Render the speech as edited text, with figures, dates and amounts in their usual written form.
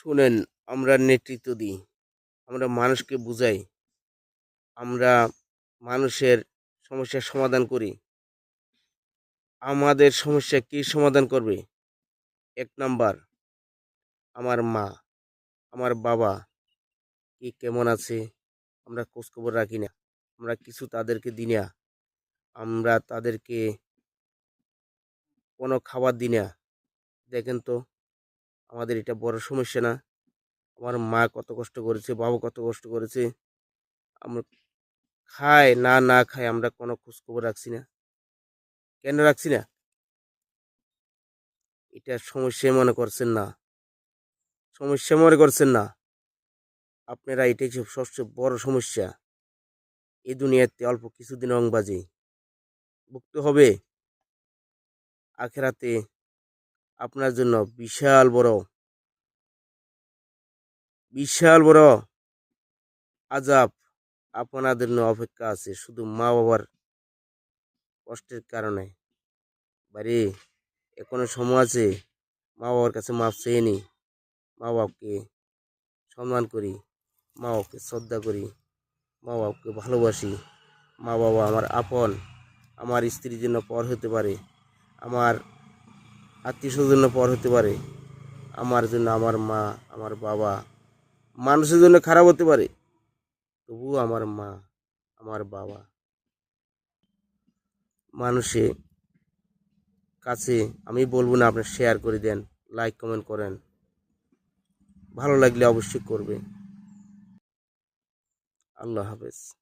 শুনেন, আমরা নেতৃত্ব দিই, আমরা মানুষকে বুঝাই, আমরা মানুষের সমস্যার সমাধান করি। আমাদের সমস্যা কে সমাধান করবে? ১ নাম্বার আমার মা, আমার বাবা কে কেমন আছে আমরা খোঁজখবর রাখি না। আমরা কিছু তাদেরকে দিই না। আমরা তাদেরকে কোনো খাবার দিই না। দেখেন তো আমাদের এটা বড় সমস্যা না? আমার মা কত কষ্ট করেছে, বাবা কত কষ্ট করেছে। আমরা খাই না খাই আমরা কোনো খোঁজখবর রাখছি না। কেন রাখছি না? এটা সমস্যা মনে করছেন না। সমস্যা মনে করছেন না। আপনারা এটাই সবচেয়ে বড় সমস্যা। এই দুনিয়াতে অল্প কিছুদিন রংবাজি ভুগতে হবে। আখেরাতে আপনার জন্য বিশাল বড় আযাব আপনাদের জন্য অপেক্ষা আছে শুধু মা-বাবার কষ্টের কারণে। ভাইরে এখনো সময় আছে। মা-বাবার কাছে মাফ চেয়ে নিই। মা-বাপকে সম্মান করি, মা-বাপকে শ্রদ্ধা করি, মা-বাপকে ভালোবাসি। মা-বাবা আমার আপন। আমার স্ত্রীর জন্য পর হতে পারে, আমার আত্মীয়স্বজনের জন্য পর হতে পারে, আমার জন্য আমার মা, আমার বাবা মানুষের জন্য খারাপ হতে পারে, তবুও আমার মা, আমার বাবা মানুষের কাছে আমি বলবো না আপনি শেয়ার করে দেন, লাইক কমেন্ট করেন, ভালো লাগলে অবশ্যই করবে। আল্লাহ হাফেজ।